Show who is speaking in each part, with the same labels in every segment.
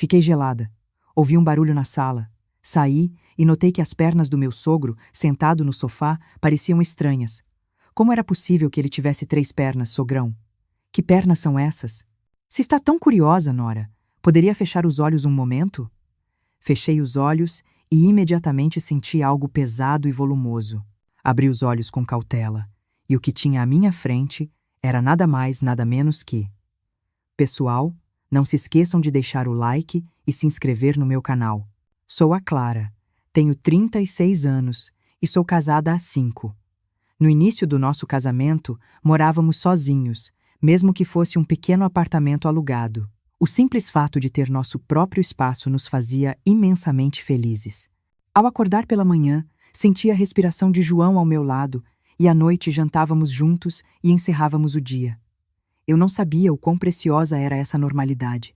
Speaker 1: Fiquei gelada. Ouvi um barulho na sala. Saí e notei que as pernas do meu sogro, sentado no sofá, pareciam estranhas. Como era possível que ele tivesse 3 pernas, sogrão? Que pernas são essas? Se está tão curiosa, Nora, poderia fechar os olhos um momento? Fechei os olhos e imediatamente senti algo pesado e volumoso. Abri os olhos com cautela, e o que tinha à minha frente era nada mais, nada menos que... Pessoal, não se esqueçam de deixar o like e se inscrever no meu canal. Sou a Clara, tenho 36 anos e sou casada há 5. No início do nosso casamento, morávamos sozinhos, mesmo que fosse um pequeno apartamento alugado. O simples fato de ter nosso próprio espaço nos fazia imensamente felizes. Ao acordar pela manhã, sentia a respiração de João ao meu lado e à noite jantávamos juntos e encerrávamos o dia. Eu não sabia o quão preciosa era essa normalidade.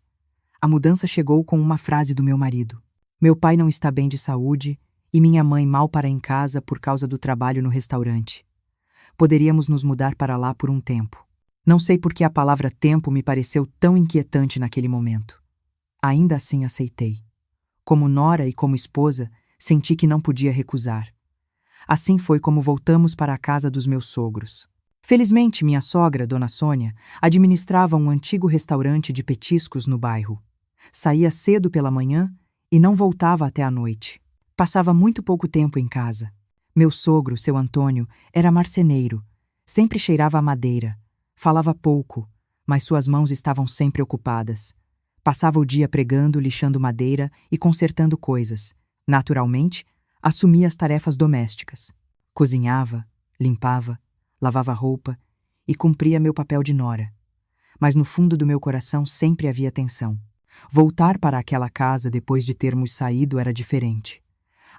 Speaker 1: A mudança chegou com uma frase do meu marido. Meu pai não está bem de saúde e minha mãe mal para em casa por causa do trabalho no restaurante. Poderíamos nos mudar para lá por um tempo. Não sei por que a palavra tempo me pareceu tão inquietante naquele momento. Ainda assim aceitei. Como nora e como esposa, senti que não podia recusar. Assim foi como voltamos para a casa dos meus sogros. Felizmente, minha sogra, Dona Sônia, administrava um antigo restaurante de petiscos no bairro. Saía cedo pela manhã e não voltava até a noite. Passava muito pouco tempo em casa. Meu sogro, seu Antônio, era marceneiro. Sempre cheirava a madeira. Falava pouco, mas suas mãos estavam sempre ocupadas. Passava o dia pregando, lixando madeira e consertando coisas. Naturalmente, assumia as tarefas domésticas. Cozinhava, limpava, lavava roupa e cumpria meu papel de nora. Mas no fundo do meu coração sempre havia tensão. Voltar para aquela casa depois de termos saído era diferente.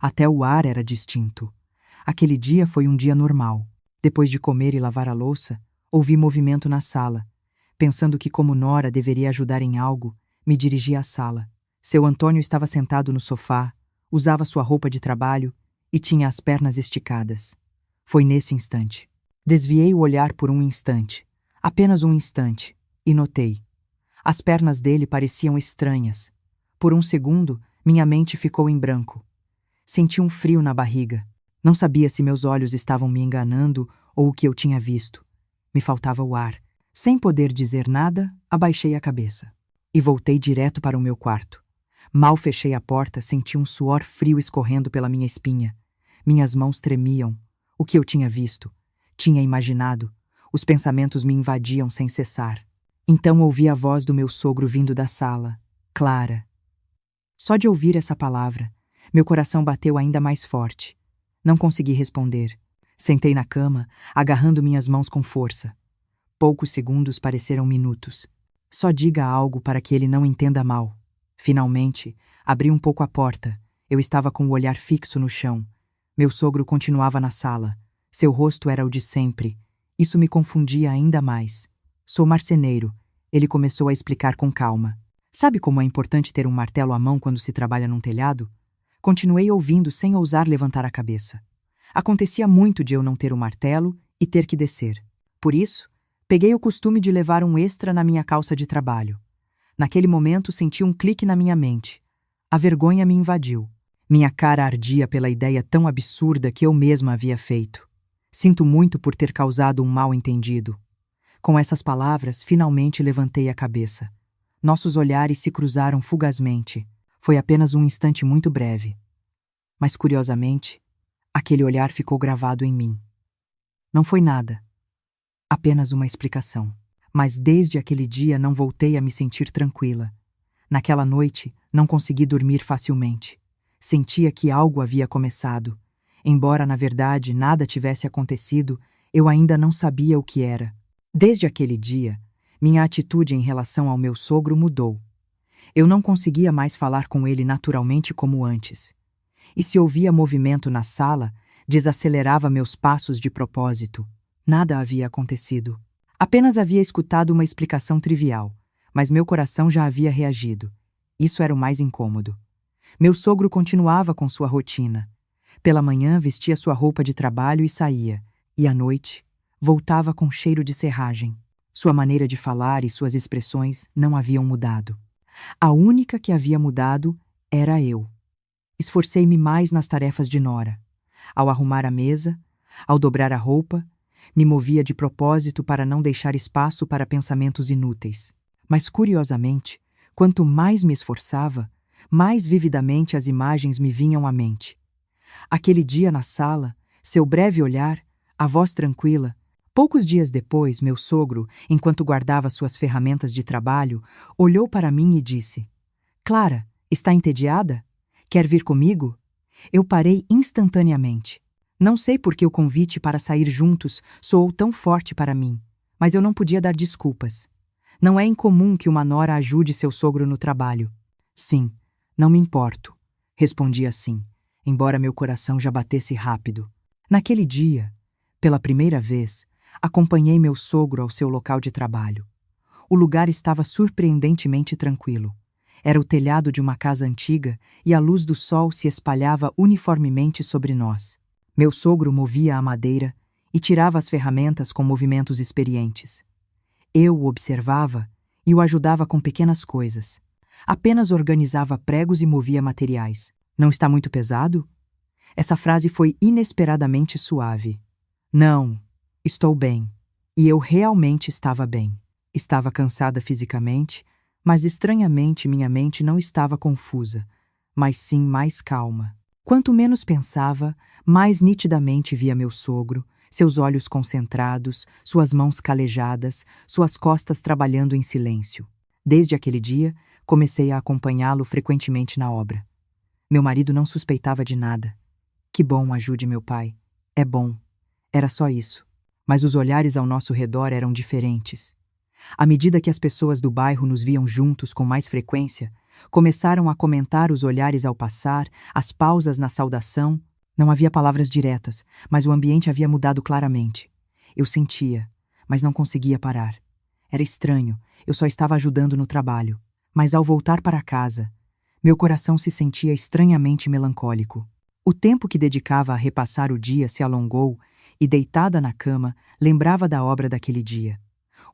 Speaker 1: Até o ar era distinto. Aquele dia foi um dia normal. Depois de comer e lavar a louça, ouvi movimento na sala. Pensando que como nora deveria ajudar em algo, me dirigi à sala. Seu Antônio estava sentado no sofá, usava sua roupa de trabalho e tinha as pernas esticadas. Foi nesse instante. Desviei o olhar por um instante, apenas um instante, e notei. As pernas dele pareciam estranhas. Por um segundo, minha mente ficou em branco. Senti um frio na barriga. Não sabia se meus olhos estavam me enganando ou o que eu tinha visto. Me faltava o ar. Sem poder dizer nada, abaixei a cabeça. E voltei direto para o meu quarto. Mal fechei a porta, senti um suor frio escorrendo pela minha espinha. Minhas mãos tremiam. O que eu tinha visto? Tinha imaginado. Os pensamentos me invadiam sem cessar. Então ouvi a voz do meu sogro vindo da sala. Clara. Só de ouvir essa palavra, meu coração bateu ainda mais forte. Não consegui responder. Sentei na cama, agarrando minhas mãos com força. Poucos segundos pareceram minutos. Só diga algo para que ele não entenda mal. Finalmente, abri um pouco a porta. Eu estava com o olhar fixo no chão. Meu sogro continuava na sala. Seu rosto era o de sempre. Isso me confundia ainda mais. Sou marceneiro. Ele começou a explicar com calma. Sabe como é importante ter um martelo à mão quando se trabalha num telhado? Continuei ouvindo sem ousar levantar a cabeça. Acontecia muito de eu não ter o martelo e ter que descer. Por isso, peguei o costume de levar um extra na minha calça de trabalho. Naquele momento senti um clique na minha mente. A vergonha me invadiu. Minha cara ardia pela ideia tão absurda que eu mesma havia feito. Sinto muito por ter causado um mal-entendido. Com essas palavras, finalmente levantei a cabeça. Nossos olhares se cruzaram fugazmente. Foi apenas um instante muito breve. Mas, curiosamente, aquele olhar ficou gravado em mim. Não foi nada. Apenas uma explicação. Mas desde aquele dia não voltei a me sentir tranquila. Naquela noite, não consegui dormir facilmente. Sentia que algo havia começado. Embora, na verdade, nada tivesse acontecido, eu ainda não sabia o que era. Desde aquele dia, minha atitude em relação ao meu sogro mudou. Eu não conseguia mais falar com ele naturalmente como antes. E se ouvia movimento na sala, desacelerava meus passos de propósito. Nada havia acontecido. Apenas havia escutado uma explicação trivial, mas meu coração já havia reagido. Isso era o mais incômodo. Meu sogro continuava com sua rotina. Pela manhã vestia sua roupa de trabalho e saía, e à noite voltava com cheiro de serragem. Sua maneira de falar e suas expressões não haviam mudado. A única que havia mudado era eu. Esforcei-me mais nas tarefas de Nora. Ao arrumar a mesa, ao dobrar a roupa, me movia de propósito para não deixar espaço para pensamentos inúteis. Mas, curiosamente, quanto mais me esforçava, mais vividamente as imagens me vinham à mente. Aquele dia na sala, seu breve olhar, a voz tranquila. Poucos dias depois, meu sogro, enquanto guardava suas ferramentas de trabalho, olhou para mim e disse: Clara, está entediada? Quer vir comigo? Eu parei instantaneamente. Não sei por que o convite para sair juntos soou tão forte para mim, mas eu não podia dar desculpas. Não é incomum que uma nora ajude seu sogro no trabalho. Sim, não me importo, respondi assim, embora meu coração já batesse rápido. Naquele dia, pela primeira vez, acompanhei meu sogro ao seu local de trabalho. O lugar estava surpreendentemente tranquilo. Era o telhado de uma casa antiga e a luz do sol se espalhava uniformemente sobre nós. Meu sogro movia a madeira e tirava as ferramentas com movimentos experientes. Eu o observava e o ajudava com pequenas coisas. Apenas organizava pregos e movia materiais. Não está muito pesado? Essa frase foi inesperadamente suave. Não, estou bem. E eu realmente estava bem. Estava cansada fisicamente, mas estranhamente minha mente não estava confusa, mas sim mais calma. Quanto menos pensava, mais nitidamente via meu sogro, seus olhos concentrados, suas mãos calejadas, suas costas trabalhando em silêncio. Desde aquele dia, comecei a acompanhá-lo frequentemente na obra. Meu marido não suspeitava de nada. Que bom, ajude meu pai. É bom. Era só isso. Mas os olhares ao nosso redor eram diferentes. À medida que as pessoas do bairro nos viam juntos com mais frequência, começaram a comentar os olhares ao passar, as pausas na saudação. Não havia palavras diretas, mas o ambiente havia mudado claramente. Eu sentia, mas não conseguia parar. Era estranho, eu só estava ajudando no trabalho. Mas ao voltar para casa, meu coração se sentia estranhamente melancólico. O tempo que dedicava a repassar o dia se alongou e, deitada na cama, lembrava da obra daquele dia.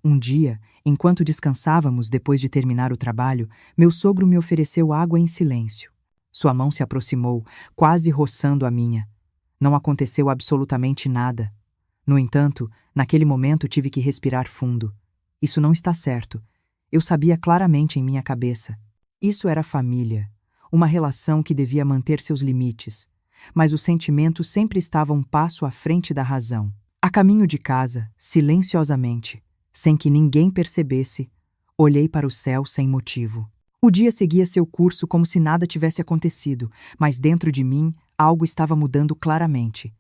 Speaker 1: Um dia, enquanto descansávamos depois de terminar o trabalho, meu sogro me ofereceu água em silêncio. Sua mão se aproximou, quase roçando a minha. Não aconteceu absolutamente nada. No entanto, naquele momento tive que respirar fundo. Isso não está certo. Eu sabia claramente em minha cabeça. Isso era família, uma relação que devia manter seus limites. Mas o sentimento sempre estava um passo à frente da razão. A caminho de casa, silenciosamente, sem que ninguém percebesse, olhei para o céu sem motivo. O dia seguia seu curso como se nada tivesse acontecido, mas dentro de mim algo estava mudando claramente.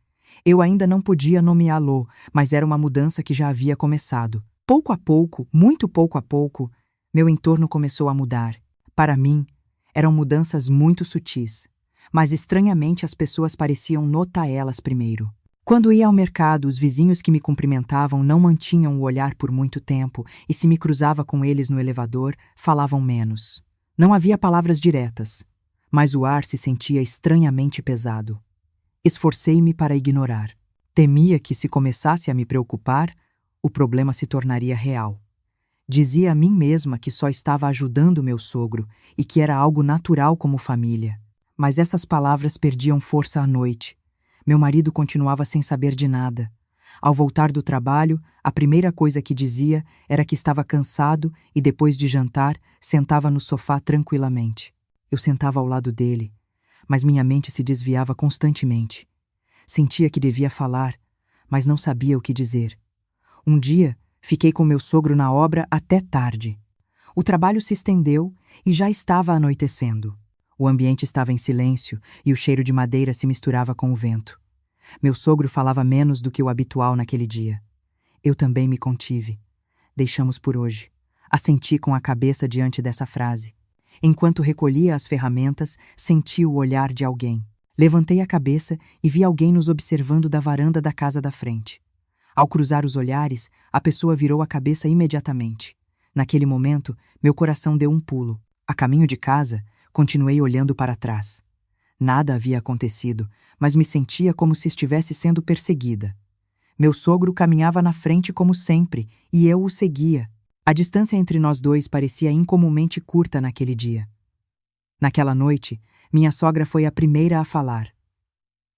Speaker 1: Eu ainda não podia nomeá-lo, mas era uma mudança que já havia começado. Pouco a pouco, muito pouco a pouco, meu entorno começou a mudar. Para mim, eram mudanças muito sutis, mas estranhamente as pessoas pareciam notá-las primeiro. Quando ia ao mercado, os vizinhos que me cumprimentavam não mantinham o olhar por muito tempo e se me cruzava com eles no elevador, falavam menos. Não havia palavras diretas, mas o ar se sentia estranhamente pesado. Esforcei-me para ignorar. Temia que, se começasse a me preocupar, o problema se tornaria real. Dizia a mim mesma que só estava ajudando meu sogro e que era algo natural como família. Mas essas palavras perdiam força à noite. Meu marido continuava sem saber de nada. Ao voltar do trabalho, a primeira coisa que dizia era que estava cansado e, depois de jantar, sentava no sofá tranquilamente. Eu sentava ao lado dele, mas minha mente se desviava constantemente. Sentia que devia falar, mas não sabia o que dizer. Um dia, fiquei com meu sogro na obra até tarde. O trabalho se estendeu e já estava anoitecendo. O ambiente estava em silêncio e o cheiro de madeira se misturava com o vento. Meu sogro falava menos do que o habitual naquele dia. Eu também me contive. Deixamos por hoje. Assenti com a cabeça diante dessa frase. Enquanto recolhia as ferramentas, senti o olhar de alguém. Levantei a cabeça e vi alguém nos observando da varanda da casa da frente. Ao cruzar os olhares, a pessoa virou a cabeça imediatamente. Naquele momento, meu coração deu um pulo. A caminho de casa, continuei olhando para trás. Nada havia acontecido, mas me sentia como se estivesse sendo perseguida. Meu sogro caminhava na frente como sempre, e eu o seguia. A distância entre nós dois parecia incomumente curta naquele dia. Naquela noite, minha sogra foi a primeira a falar.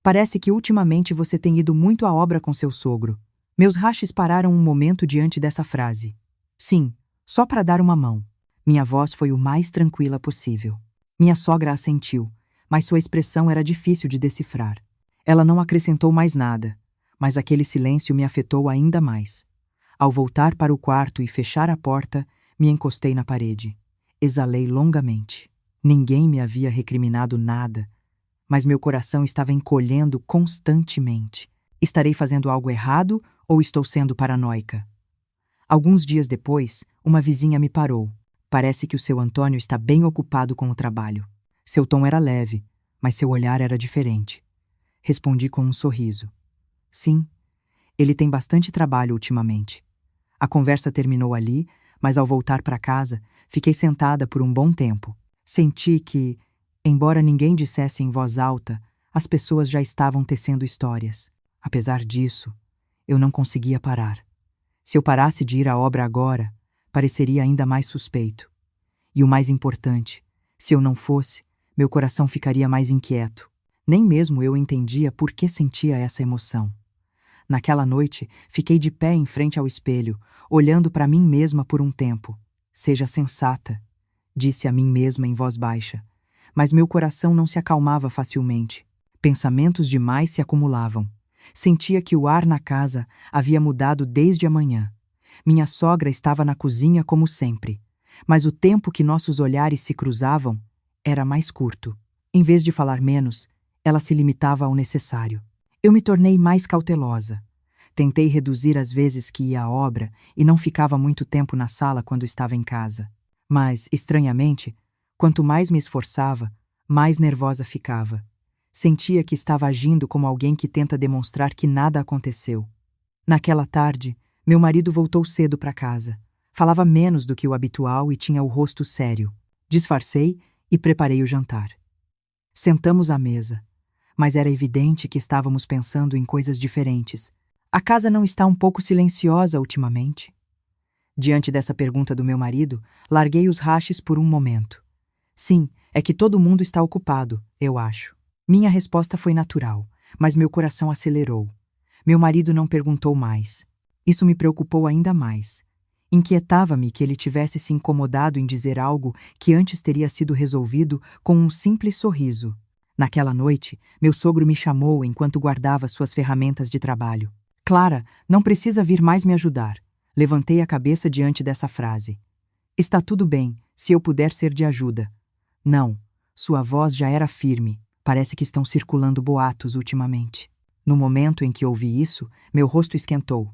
Speaker 1: Parece que ultimamente você tem ido muito à obra com seu sogro. Meus rachis pararam um momento diante dessa frase. Sim, só para dar uma mão. Minha voz foi o mais tranquila possível. Minha sogra assentiu, mas sua expressão era difícil de decifrar. Ela não acrescentou mais nada, mas aquele silêncio me afetou ainda mais. Ao voltar para o quarto e fechar a porta, me encostei na parede. Exalei longamente. Ninguém me havia recriminado nada, mas meu coração estava encolhendo constantemente. Estarei fazendo algo errado ou estou sendo paranoica? Alguns dias depois, uma vizinha me parou. Parece que o seu Antônio está bem ocupado com o trabalho. Seu tom era leve, mas seu olhar era diferente. Respondi com um sorriso. Sim, ele tem bastante trabalho ultimamente. A conversa terminou ali, mas ao voltar para casa, fiquei sentada por um bom tempo. Senti que, embora ninguém dissesse em voz alta, as pessoas já estavam tecendo histórias. Apesar disso, eu não conseguia parar. Se eu parasse de ir à obra agora, pareceria ainda mais suspeito. E o mais importante, se eu não fosse, meu coração ficaria mais inquieto. Nem mesmo eu entendia por que sentia essa emoção. Naquela noite, fiquei de pé em frente ao espelho, olhando para mim mesma por um tempo. Seja sensata, disse a mim mesma em voz baixa. Mas meu coração não se acalmava facilmente. Pensamentos demais se acumulavam. Sentia que o ar na casa havia mudado desde a manhã. Minha sogra estava na cozinha como sempre, mas o tempo que nossos olhares se cruzavam era mais curto. Em vez de falar menos, ela se limitava ao necessário. Eu me tornei mais cautelosa. Tentei reduzir as vezes que ia à obra e não ficava muito tempo na sala quando estava em casa. Mas, estranhamente, quanto mais me esforçava, mais nervosa ficava. Sentia que estava agindo como alguém que tenta demonstrar que nada aconteceu. Naquela tarde, meu marido voltou cedo para casa. Falava menos do que o habitual e tinha o rosto sério. Disfarcei e preparei o jantar. Sentamos à mesa, mas era evidente que estávamos pensando em coisas diferentes. A casa não está um pouco silenciosa ultimamente? Diante dessa pergunta do meu marido, larguei os rachis por um momento. Sim, é que todo mundo está ocupado, eu acho. Minha resposta foi natural, mas meu coração acelerou. Meu marido não perguntou mais. Isso me preocupou ainda mais. Inquietava-me que ele tivesse se incomodado em dizer algo que antes teria sido resolvido com um simples sorriso. Naquela noite, meu sogro me chamou enquanto guardava suas ferramentas de trabalho. Clara, não precisa vir mais me ajudar. Levantei a cabeça diante dessa frase. Está tudo bem, se eu puder ser de ajuda. Não, sua voz já era firme. Parece que estão circulando boatos ultimamente. No momento em que ouvi isso, meu rosto esquentou.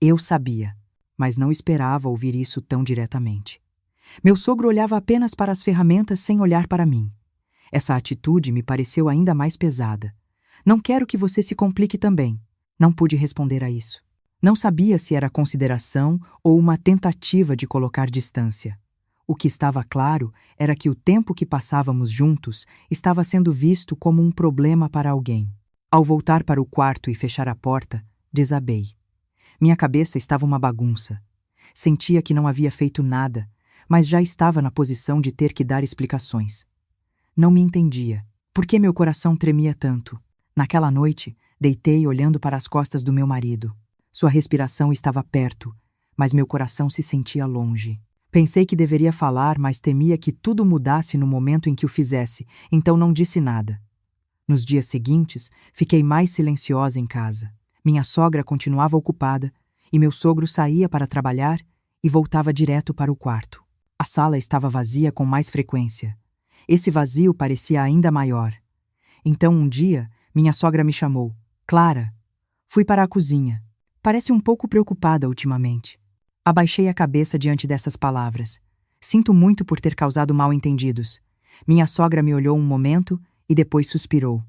Speaker 1: Eu sabia, mas não esperava ouvir isso tão diretamente. Meu sogro olhava apenas para as ferramentas sem olhar para mim. Essa atitude me pareceu ainda mais pesada. Não quero que você se complique também. Não pude responder a isso. Não sabia se era consideração ou uma tentativa de colocar distância. O que estava claro era que o tempo que passávamos juntos estava sendo visto como um problema para alguém. Ao voltar para o quarto e fechar a porta, desabei. Minha cabeça estava uma bagunça. Sentia que não havia feito nada, mas já estava na posição de ter que dar explicações. Não me entendia. Por que meu coração tremia tanto? Naquela noite, deitei olhando para as costas do meu marido. Sua respiração estava perto, mas meu coração se sentia longe. Pensei que deveria falar, mas temia que tudo mudasse no momento em que o fizesse, então não disse nada. Nos dias seguintes, fiquei mais silenciosa em casa. Minha sogra continuava ocupada, e meu sogro saía para trabalhar e voltava direto para o quarto. A sala estava vazia com mais frequência. Esse vazio parecia ainda maior. Então, um dia, minha sogra me chamou. Clara, fui para a cozinha. Parece um pouco preocupada ultimamente. Abaixei a cabeça diante dessas palavras. Sinto muito por ter causado mal-entendidos. Minha sogra me olhou um momento e depois suspirou.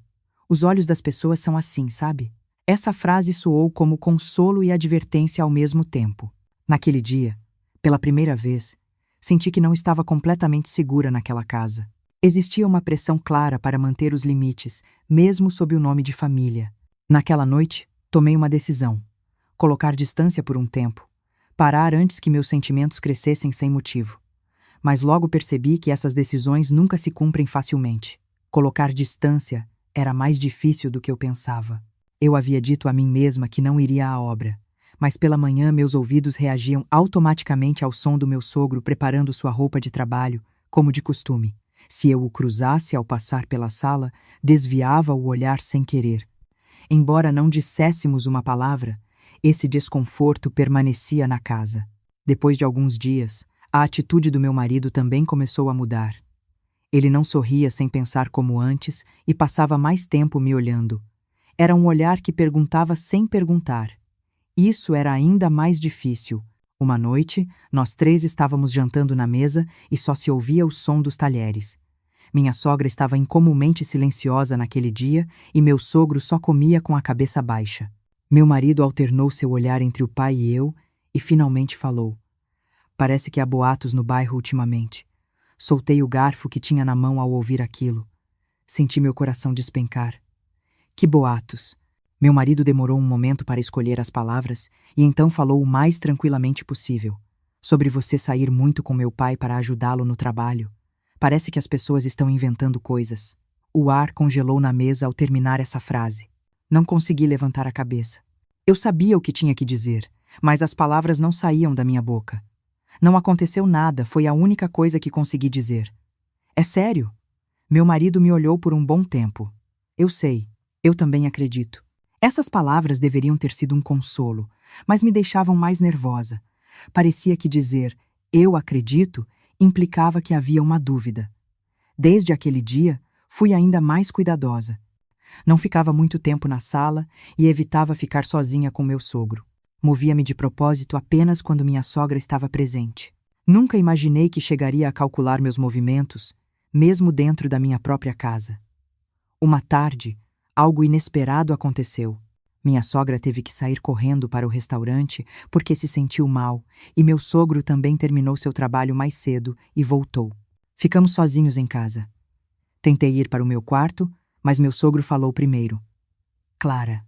Speaker 1: Os olhos das pessoas são assim, sabe? Essa frase soou como consolo e advertência ao mesmo tempo. Naquele dia, pela primeira vez, senti que não estava completamente segura naquela casa. Existia uma pressão clara para manter os limites, mesmo sob o nome de família. Naquela noite, tomei uma decisão. Colocar distância por um tempo. parar antes que meus sentimentos crescessem sem motivo. Mas logo percebi que essas decisões nunca se cumprem facilmente. Colocar distância era mais difícil do que eu pensava. Eu havia dito a mim mesma que não iria à obra, mas pela manhã meus ouvidos reagiam automaticamente ao som do meu sogro preparando sua roupa de trabalho, como de costume. Se eu o cruzasse ao passar pela sala, desviava o olhar sem querer. Embora não disséssemos uma palavra, esse desconforto permanecia na casa. Depois de alguns dias, a atitude do meu marido também começou a mudar. Ele não sorria sem pensar como antes e passava mais tempo me olhando. Era um olhar que perguntava sem perguntar. Isso era ainda mais difícil. Uma noite, nós três estávamos jantando na mesa e só se ouvia o som dos talheres. Minha sogra estava incomumente silenciosa naquele dia e meu sogro só comia com a cabeça baixa. Meu marido alternou seu olhar entre o pai e eu e finalmente falou. Parece que há boatos no bairro ultimamente. Soltei o garfo que tinha na mão ao ouvir aquilo. Senti meu coração despencar. Que boatos! Meu marido demorou um momento para escolher as palavras e então falou o mais tranquilamente possível. Sobre você sair muito com meu pai para ajudá-lo no trabalho. Parece que as pessoas estão inventando coisas. O ar congelou na mesa ao terminar essa frase. Não consegui levantar a cabeça. Eu sabia o que tinha que dizer, mas as palavras não saíam da minha boca. Não aconteceu nada, foi a única coisa que consegui dizer. É sério? Meu marido me olhou por um bom tempo. Eu sei, eu também acredito. Essas palavras deveriam ter sido um consolo, mas me deixavam mais nervosa. Parecia que dizer "eu acredito" implicava que havia uma dúvida. Desde aquele dia, fui ainda mais cuidadosa. Não ficava muito tempo na sala e evitava ficar sozinha com meu sogro. Movia-me de propósito apenas quando minha sogra estava presente. Nunca imaginei que chegaria a calcular meus movimentos, mesmo dentro da minha própria casa. Uma tarde, algo inesperado aconteceu. Minha sogra teve que sair correndo para o restaurante porque se sentiu mal, e meu sogro também terminou seu trabalho mais cedo e voltou. Ficamos sozinhos em casa. Tentei ir para o meu quarto, mas meu sogro falou primeiro. Clara.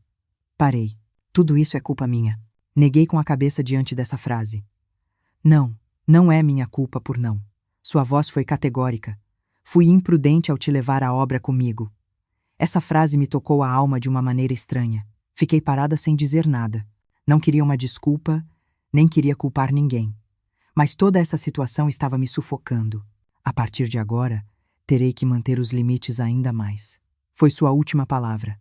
Speaker 1: Parei. Tudo isso é culpa minha. Neguei com a cabeça diante dessa frase. Não, não é minha culpa por não. Sua voz foi categórica. Fui imprudente ao te levar à obra comigo. Essa frase me tocou a alma de uma maneira estranha. Fiquei parada sem dizer nada. Não queria uma desculpa, nem queria culpar ninguém. Mas toda essa situação estava me sufocando. A partir de agora, terei que manter os limites ainda mais. Foi sua última palavra.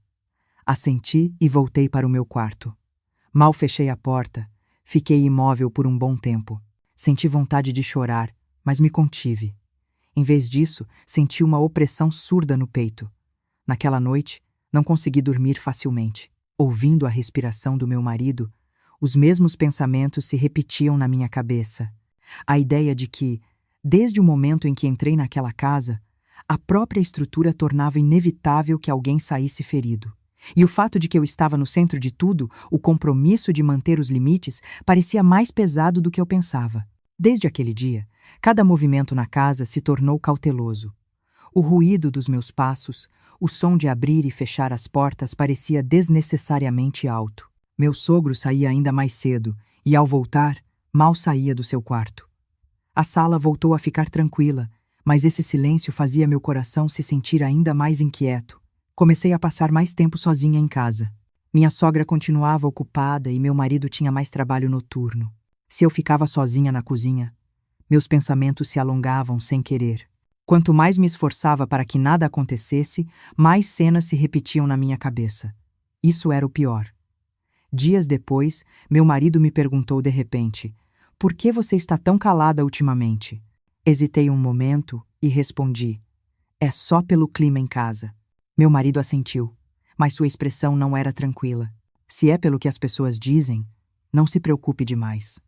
Speaker 1: Assenti e voltei para o meu quarto. Mal fechei a porta, fiquei imóvel por um bom tempo. Senti vontade de chorar, mas me contive. Em vez disso, senti uma opressão surda no peito. Naquela noite, não consegui dormir facilmente. Ouvindo a respiração do meu marido, os mesmos pensamentos se repetiam na minha cabeça. A ideia de que, desde o momento em que entrei naquela casa, a própria estrutura tornava inevitável que alguém saísse ferido. E o fato de que eu estava no centro de tudo, o compromisso de manter os limites, parecia mais pesado do que eu pensava. Desde aquele dia, cada movimento na casa se tornou cauteloso. O ruído dos meus passos, o som de abrir e fechar as portas parecia desnecessariamente alto. Meu sogro saía ainda mais cedo e, ao voltar, mal saía do seu quarto. A sala voltou a ficar tranquila, mas esse silêncio fazia meu coração se sentir ainda mais inquieto. Comecei a passar mais tempo sozinha em casa. Minha sogra continuava ocupada e meu marido tinha mais trabalho noturno. Se eu ficava sozinha na cozinha, meus pensamentos se alongavam sem querer. Quanto mais me esforçava para que nada acontecesse, mais cenas se repetiam na minha cabeça. Isso era o pior. Dias depois, meu marido me perguntou de repente: "Por que você está tão calada ultimamente?" Hesitei um momento e respondi: "É só pelo clima em casa." Meu marido assentiu, mas sua expressão não era tranquila. "Se é pelo que as pessoas dizem, não se preocupe demais."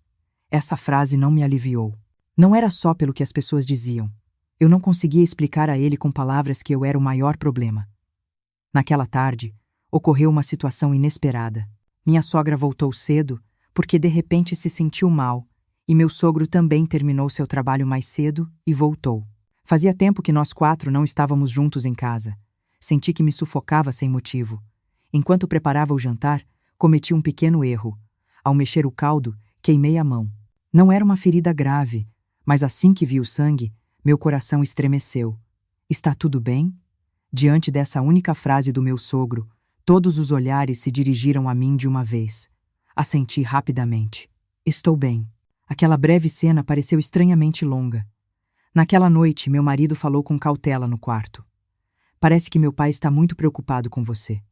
Speaker 1: Essa frase não me aliviou. Não era só pelo que as pessoas diziam. Eu não conseguia explicar a ele com palavras que eu era o maior problema. Naquela tarde, ocorreu uma situação inesperada. Minha sogra voltou cedo porque de repente se sentiu mal, e meu sogro também terminou seu trabalho mais cedo e voltou. Fazia tempo que nós quatro não estávamos juntos em casa. Senti que me sufocava sem motivo. Enquanto preparava o jantar, cometi um pequeno erro. Ao mexer o caldo, Queimei a mão. Não era uma ferida grave, mas assim que vi o sangue, meu coração estremeceu. Está tudo bem? Diante dessa única frase do meu sogro, todos os olhares se dirigiram a mim de uma vez. Assenti rapidamente. Estou bem. Aquela breve cena pareceu estranhamente longa. Naquela noite, meu marido falou com cautela no quarto. Parece que meu pai está muito preocupado com você.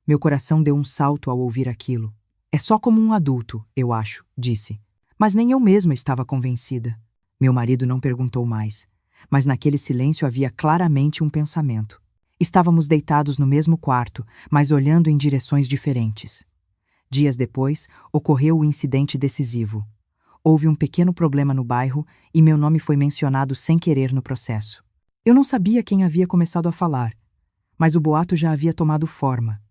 Speaker 1: Meu coração deu um salto ao ouvir aquilo. É só como um adulto, eu acho, disse. Mas nem eu mesma estava convencida. Meu marido não perguntou mais, mas naquele silêncio havia claramente um pensamento. Estávamos deitados no mesmo quarto, mas olhando em direções diferentes. Dias depois, ocorreu o incidente decisivo. Houve um pequeno problema no bairro e meu nome foi mencionado sem querer no processo. Eu não sabia quem havia começado a falar, mas o boato já havia tomado forma.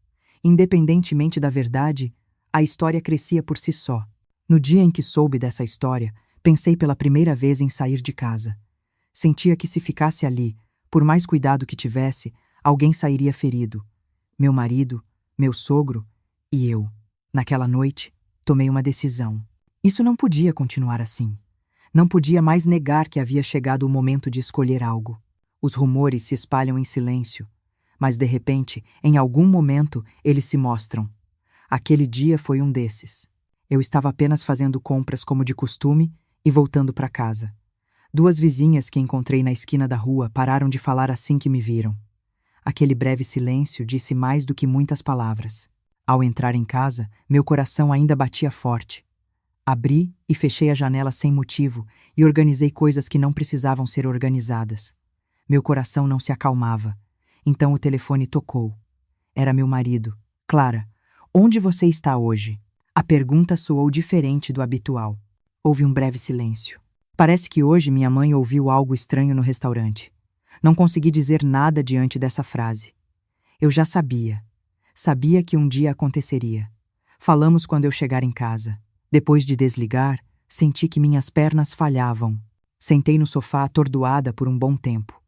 Speaker 1: Independentemente da verdade, a história crescia por si só. No dia em que soube dessa história, pensei pela primeira vez em sair de casa. Sentia que se ficasse ali, por mais cuidado que tivesse, alguém sairia ferido. Meu marido, meu sogro e eu. Naquela noite, tomei uma decisão. Isso não podia continuar assim. Não podia mais negar que havia chegado o momento de escolher algo. Os rumores se espalham em silêncio, mas de repente, em algum momento, eles se mostram. Aquele dia foi um desses. Eu estava apenas fazendo compras como de costume e voltando para casa. Duas vizinhas que encontrei na esquina da rua pararam de falar assim que me viram. Aquele breve silêncio disse mais do que muitas palavras. Ao entrar em casa, meu coração ainda batia forte. Abri e fechei a janela sem motivo e organizei coisas que não precisavam ser organizadas. Meu coração não se acalmava. Então o telefone tocou. Era meu marido. Clara, onde você está hoje? A pergunta soou diferente do habitual. Houve um breve silêncio. Parece que hoje minha mãe ouviu algo estranho no restaurante. Não consegui dizer nada diante dessa frase. Eu já sabia. Sabia que um dia aconteceria. Falamos quando eu chegar em casa. Depois de desligar, senti que minhas pernas falhavam. Sentei no sofá atordoada por um bom tempo.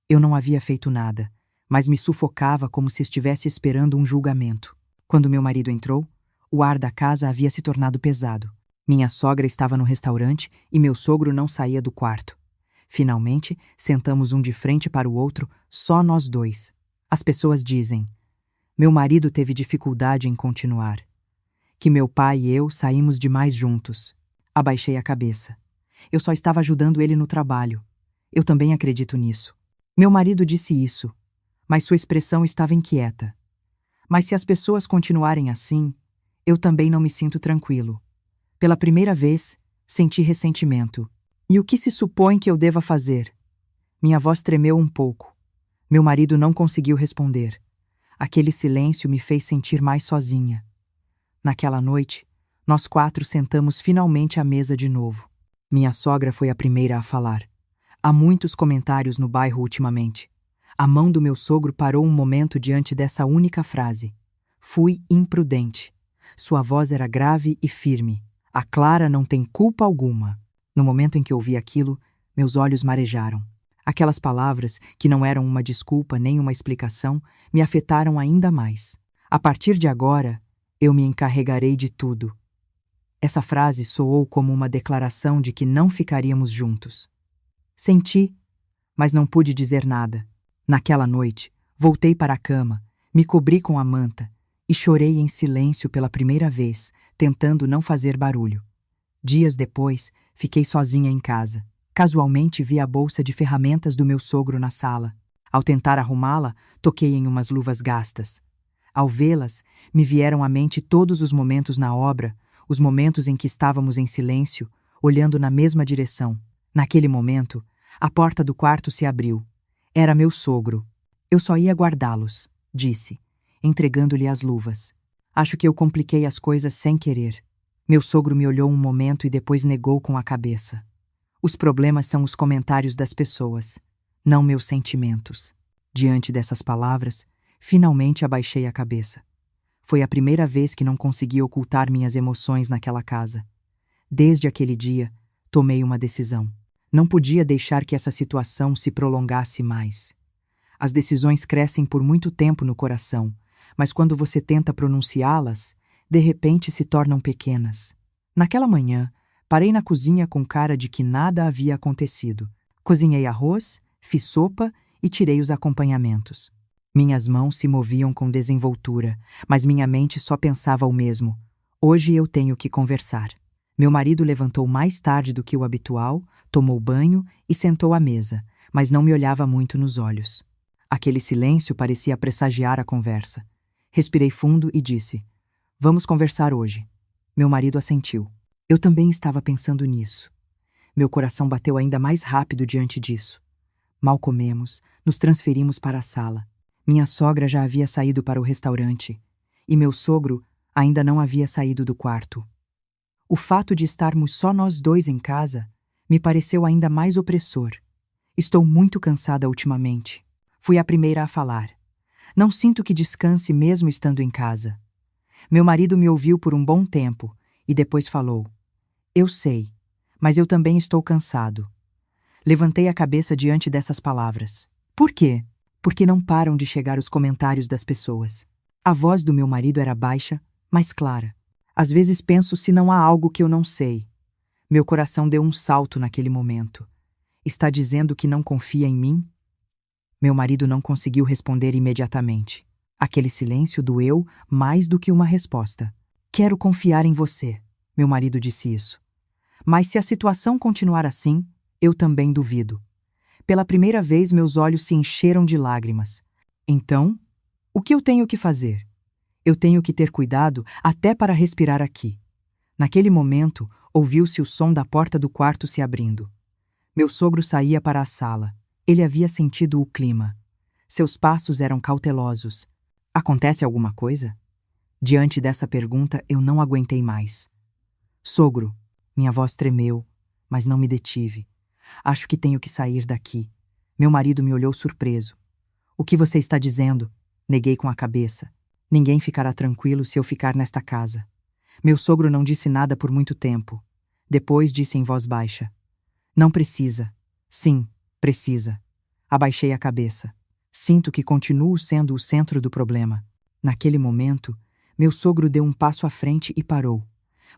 Speaker 1: Eu não havia feito nada, mas me sufocava como se estivesse esperando um julgamento. Quando meu marido entrou, o ar da casa havia se tornado pesado. Minha sogra estava no restaurante e meu sogro não saía do quarto. Finalmente, sentamos um de frente para o outro, só nós dois. As pessoas dizem: meu marido teve dificuldade em continuar. Que meu pai e eu saímos demais juntos. Abaixei a cabeça. Eu só estava ajudando ele no trabalho. Eu também acredito nisso. Meu marido disse isso, mas sua expressão estava inquieta. Mas se as pessoas continuarem assim, eu também não me sinto tranquilo. Pela primeira vez, senti ressentimento. E o que se supõe que eu deva fazer? Minha voz tremeu um pouco. Meu marido não conseguiu responder. Aquele silêncio me fez sentir mais sozinha. Naquela noite, nós quatro sentamos finalmente à mesa de novo. Minha sogra foi a primeira a falar. Há muitos comentários no bairro ultimamente. A mão do meu sogro parou um momento diante dessa única frase. Fui imprudente. Sua voz era grave e firme. A Clara não tem culpa alguma. No momento em que ouvi aquilo, meus olhos marejaram. Aquelas palavras, que não eram uma desculpa nem uma explicação, me afetaram ainda mais. A partir de agora, eu me encarregarei de tudo. Essa frase soou como uma declaração de que não ficaríamos juntos. Senti, mas não pude dizer nada. Naquela noite, voltei para a cama, me cobri com a manta e chorei em silêncio pela primeira vez, tentando não fazer barulho. Dias depois, fiquei sozinha em casa. Casualmente vi a bolsa de ferramentas do meu sogro na sala. Ao tentar arrumá-la, toquei em umas luvas gastas. Ao vê-las, me vieram à mente todos os momentos na obra, os momentos em que estávamos em silêncio, olhando na mesma direção. Naquele momento, a porta do quarto se abriu. Era meu sogro. Eu só ia guardá-los, disse, entregando-lhe as luvas. Acho que eu compliquei as coisas sem querer. Meu sogro me olhou um momento e depois negou com a cabeça. Os problemas são os comentários das pessoas, não meus sentimentos. Diante dessas palavras, finalmente abaixei a cabeça. Foi a primeira vez que não consegui ocultar minhas emoções naquela casa. Desde aquele dia, tomei uma decisão. Não podia deixar que essa situação se prolongasse mais. As decisões crescem por muito tempo no coração, mas quando você tenta pronunciá-las, de repente se tornam pequenas. Naquela manhã, Parei na cozinha com cara de que nada havia acontecido. Cozinhei arroz, fiz sopa e tirei os acompanhamentos. Minhas mãos se moviam com desenvoltura, mas minha mente só pensava o mesmo. Hoje eu tenho que conversar. Meu marido levantou mais tarde do que o habitual, tomou banho e sentou à mesa, mas não me olhava muito nos olhos. Aquele silêncio parecia pressagiar a conversa. Respirei fundo e disse: "Vamos conversar hoje." Meu marido assentiu. Eu também estava pensando nisso. Meu coração bateu ainda mais rápido diante disso. Mal comemos, nos transferimos para a sala. Minha sogra já havia saído para o restaurante, e meu sogro ainda não havia saído do quarto. O fato de estarmos só nós dois em casa me pareceu ainda mais opressor. Estou muito cansada ultimamente. Fui a primeira a falar. Não sinto que descanse mesmo estando em casa. Meu marido me ouviu por um bom tempo e depois falou: "Eu sei, mas eu também estou cansado." Levantei a cabeça diante dessas palavras. Por quê? Porque não param de chegar os comentários das pessoas. A voz do meu marido era baixa, mas clara. Às vezes penso se não há algo que eu não sei. Meu coração deu um salto naquele momento. Está dizendo que não confia em mim? Meu marido não conseguiu responder imediatamente. Aquele silêncio doeu mais do que uma resposta. "Quero confiar em você." Meu marido disse isso. "Mas se a situação continuar assim, eu também duvido." Pela primeira vez, meus olhos se encheram de lágrimas. "Então, o que eu tenho que fazer? Eu tenho que ter cuidado até para respirar aqui." Naquele momento, ouviu-se o som da porta do quarto se abrindo. Meu sogro saía para a sala. Ele havia sentido o clima. Seus passos eram cautelosos. "Acontece alguma coisa?" Diante dessa pergunta, eu não aguentei mais. "Sogro." Minha voz tremeu, mas não me detive. "Acho que tenho que sair daqui." Meu marido me olhou surpreso. "O que você está dizendo?" Neguei com a cabeça. "Ninguém ficará tranquilo se eu ficar nesta casa." Meu sogro não disse nada por muito tempo. Depois disse em voz baixa: "Não precisa." "Sim, precisa." Abaixei a cabeça. Sinto que continuo sendo o centro do problema. Naquele momento, meu sogro deu um passo à frente e parou.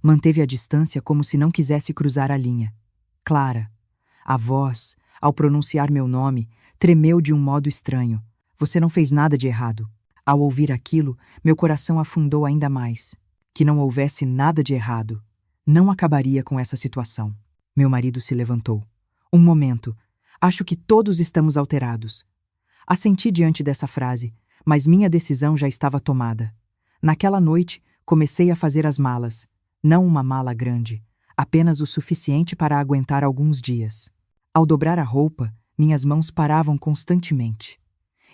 Speaker 1: Manteve a distância como se não quisesse cruzar a linha. "Clara." A voz, ao pronunciar meu nome, tremeu de um modo estranho. "Você não fez nada de errado." Ao ouvir aquilo, meu coração afundou ainda mais. Que não houvesse nada de errado. Não acabaria com essa situação. Meu marido se levantou. "Um momento. Acho que todos estamos alterados." Assenti diante dessa frase, mas minha decisão já estava tomada. Naquela noite, comecei a fazer as malas. Não uma mala grande, apenas o suficiente para aguentar alguns dias. Ao dobrar a roupa, minhas mãos paravam constantemente.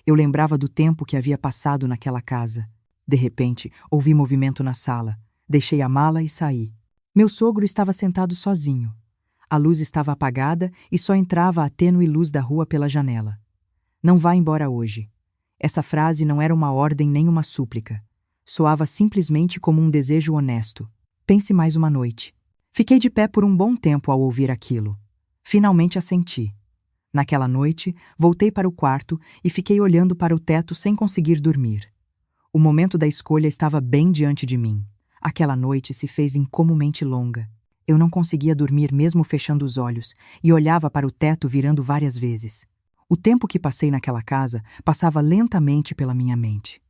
Speaker 1: Eu lembrava do tempo que havia passado naquela casa. De repente, ouvi movimento na sala. Deixei a mala e saí. Meu sogro estava sentado sozinho. A luz estava apagada e só entrava a tênue luz da rua pela janela. "Não vá embora hoje." Essa frase não era uma ordem nem uma súplica. Soava simplesmente como um desejo honesto. "Pense mais uma noite." Fiquei de pé por um bom tempo ao ouvir aquilo. Finalmente assenti. Naquela noite, voltei para o quarto e fiquei olhando para o teto sem conseguir dormir. O momento da escolha estava bem diante de mim. Aquela noite se fez incomumente longa. Eu não conseguia dormir mesmo fechando os olhos e olhava para o teto virando várias vezes. O tempo que passei naquela casa passava lentamente pela minha mente.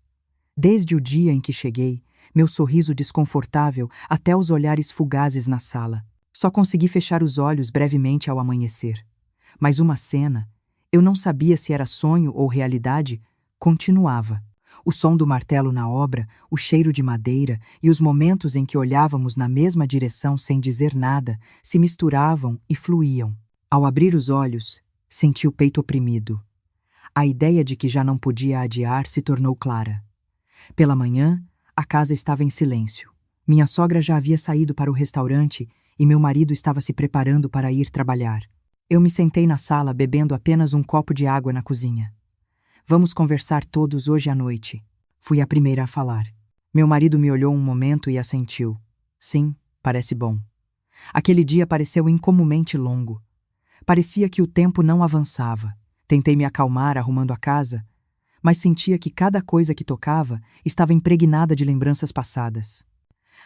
Speaker 1: Desde o dia em que cheguei, meu sorriso desconfortável até os olhares fugazes na sala. Só consegui fechar os olhos brevemente ao amanhecer. Mas uma cena, eu não sabia se era sonho ou realidade, continuava. O som do martelo na obra, o cheiro de madeira e os momentos em que olhávamos na mesma direção sem dizer nada se misturavam e fluíam. Ao abrir os olhos, senti o peito oprimido. A ideia de que já não podia adiar se tornou clara. Pela manhã, a casa estava em silêncio. Minha sogra já havia saído para o restaurante e meu marido estava se preparando para ir trabalhar. Eu me sentei na sala bebendo apenas um copo de água na cozinha. "Vamos conversar todos hoje à noite." Fui a primeira a falar. Meu marido me olhou um momento e assentiu. "Sim, parece bom." Aquele dia pareceu incomumente longo. Parecia que o tempo não avançava. Tentei me acalmar arrumando a casa, mas sentia que cada coisa que tocava estava impregnada de lembranças passadas.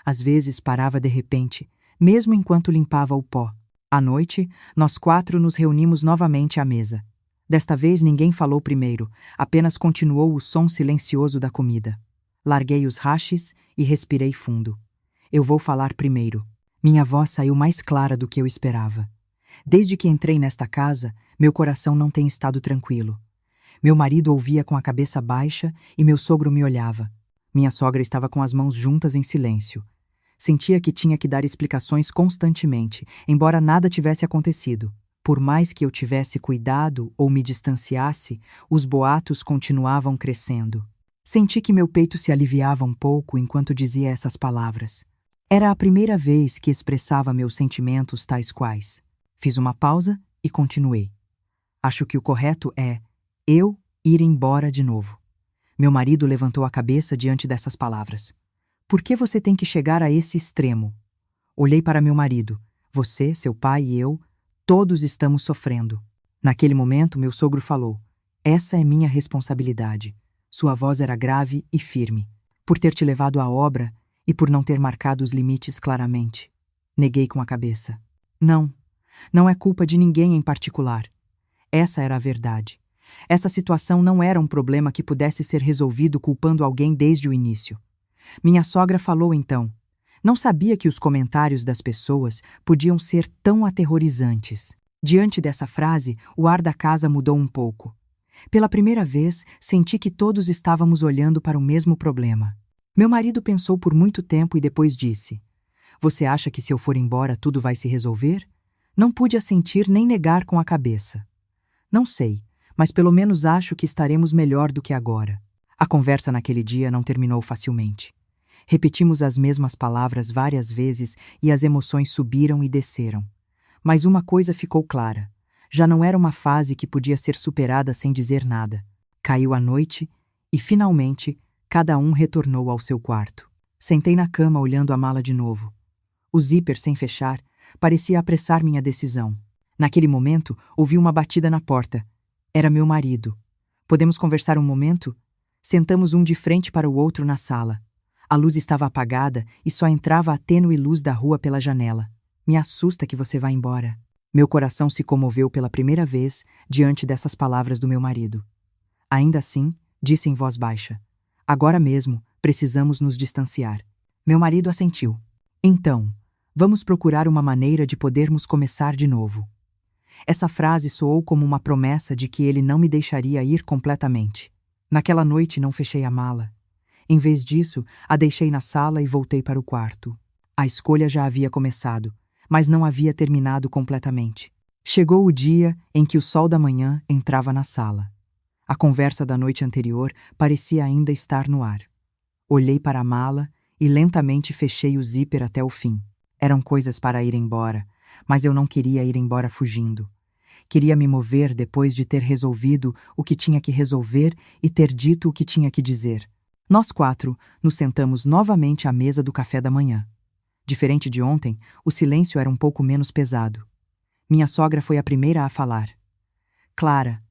Speaker 1: Às vezes parava de repente, mesmo enquanto limpava o pó. À noite, nós 4 nos reunimos novamente à mesa. Desta vez ninguém falou primeiro, apenas continuou o som silencioso da comida. Larguei os hashes e respirei fundo. Eu vou falar primeiro. Minha voz saiu mais clara do que eu esperava. Desde que entrei nesta casa, meu coração não tem estado tranquilo. Meu marido ouvia com a cabeça baixa e meu sogro me olhava. Minha sogra estava com as mãos juntas em silêncio. Sentia que tinha que dar explicações constantemente, embora nada tivesse acontecido. Por mais que eu tivesse cuidado ou me distanciasse, os boatos continuavam crescendo. Senti que meu peito se aliviava um pouco enquanto dizia essas palavras. Era a primeira vez que expressava meus sentimentos tais quais. Fiz uma pausa e continuei. Acho que o correto é eu ir embora de novo. Meu marido levantou a cabeça diante dessas palavras. Por que você tem que chegar a esse extremo? Olhei para meu marido. Você, seu pai e eu, todos estamos sofrendo. Naquele momento, meu sogro falou. Essa é minha responsabilidade. Sua voz era grave e firme. Por ter te levado à obra e por não ter marcado os limites claramente. Neguei com a cabeça. Não é culpa de ninguém em particular. Essa era a verdade. Essa situação não era um problema que pudesse ser resolvido culpando alguém desde o início. Minha sogra falou então. Não sabia que os comentários das pessoas podiam ser tão aterrorizantes. Diante dessa frase, o ar da casa mudou um pouco. Pela primeira vez, senti que todos estávamos olhando para o mesmo problema. Meu marido pensou por muito tempo e depois disse: Você acha que se eu for embora tudo vai se resolver? Não pude assentir nem negar com a cabeça. Não sei, mas pelo menos acho que estaremos melhor do que agora. A conversa naquele dia não terminou facilmente. Repetimos as mesmas palavras várias vezes e as emoções subiram e desceram. Mas uma coisa ficou clara. Já não era uma fase que podia ser superada sem dizer nada. Caiu a noite e, finalmente, cada um retornou ao seu quarto. Sentei na cama olhando a mala de novo. O zíper, sem fechar, parecia apressar minha decisão. Naquele momento, ouvi uma batida na porta. Era meu marido. Podemos conversar um momento? Sentamos um de frente para o outro na sala. A luz estava apagada e só entrava a tênue luz da rua pela janela. Me assusta que você vá embora. Meu coração se comoveu pela primeira vez diante dessas palavras do meu marido. Ainda assim, disse em voz baixa. Agora mesmo, precisamos nos distanciar. Meu marido assentiu. Então, vamos procurar uma maneira de podermos começar de novo. Essa frase soou como uma promessa de que ele não me deixaria ir completamente. Naquela noite não fechei a mala. Em vez disso, a deixei na sala e voltei para o quarto. A escolha já havia começado, mas não havia terminado completamente. Chegou o dia em que o sol da manhã entrava na sala. A conversa da noite anterior parecia ainda estar no ar. Olhei para a mala e lentamente fechei o zíper até o fim. Eram coisas para ir embora, mas eu não queria ir embora fugindo. Queria me mover depois de ter resolvido o que tinha que resolver e ter dito o que tinha que dizer. Nós 4 nos sentamos novamente à mesa do café da manhã. Diferente de ontem, o silêncio era um pouco menos pesado. Minha sogra foi a primeira a falar. Clara,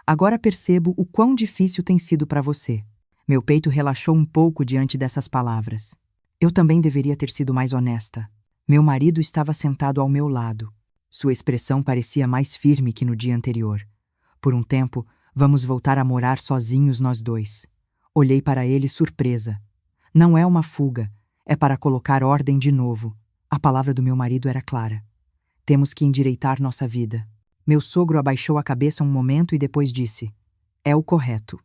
Speaker 1: agora percebo o quão difícil tem sido para você. Meu peito relaxou um pouco diante dessas palavras. Eu também deveria ter sido mais honesta. Meu marido estava sentado ao meu lado. Sua expressão parecia mais firme que no dia anterior. Por um tempo, vamos voltar a morar sozinhos nós dois. Olhei para ele surpresa. Não é uma fuga, é para colocar ordem de novo. A palavra do meu marido era clara. Temos que endireitar nossa vida. Meu sogro abaixou a cabeça um momento e depois disse: É o correto.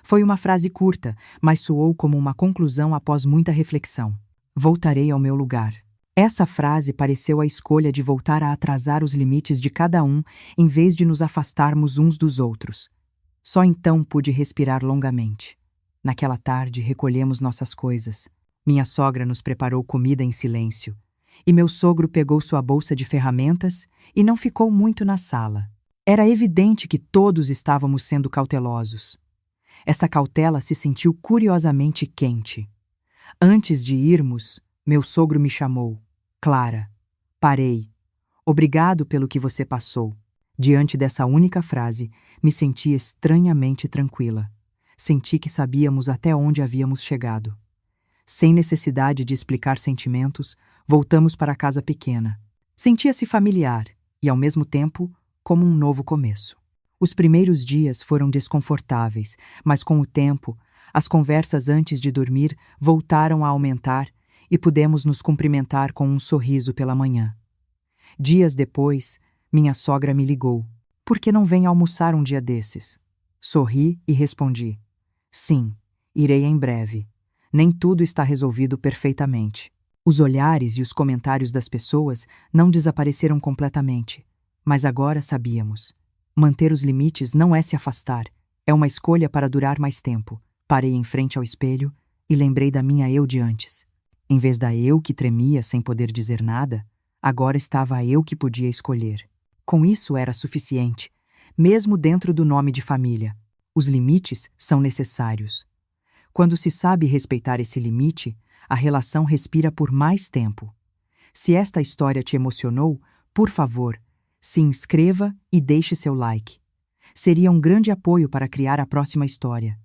Speaker 1: Foi uma frase curta, mas soou como uma conclusão após muita reflexão. Voltarei ao meu lugar. Essa frase pareceu a escolha de voltar a atrasar os limites de cada um em vez de nos afastarmos uns dos outros. Só então pude respirar longamente. Naquela tarde, recolhemos nossas coisas. Minha sogra nos preparou comida em silêncio. E meu sogro pegou sua bolsa de ferramentas e não ficou muito na sala. Era evidente que todos estávamos sendo cautelosos. Essa cautela se sentiu curiosamente quente. Antes de irmos, meu sogro me chamou. Clara, parei. Obrigado pelo que você passou. Diante dessa única frase, me senti estranhamente tranquila. Senti que sabíamos até onde havíamos chegado. Sem necessidade de explicar sentimentos, Voltamos para a casa pequena. Sentia-se familiar e, ao mesmo tempo, como um novo começo. Os primeiros dias foram desconfortáveis, mas com o tempo, as conversas antes de dormir voltaram a aumentar e pudemos nos cumprimentar com um sorriso pela manhã. Dias depois, minha sogra me ligou. Por que não vem almoçar um dia desses? Sorri e respondi: sim, irei em breve. Nem tudo está resolvido perfeitamente. Os olhares e os comentários das pessoas não desapareceram completamente, mas agora sabíamos. Manter os limites não é se afastar, é uma escolha para durar mais tempo. Parei em frente ao espelho e lembrei da minha eu de antes. Em vez da eu que tremia sem poder dizer nada, agora estava a eu que podia escolher. Com isso era suficiente, mesmo dentro do nome de família. Os limites são necessários. Quando se sabe respeitar esse limite, a relação respira por mais tempo. Se esta história te emocionou, por favor, se inscreva e deixe seu like. Seria um grande apoio para criar a próxima história.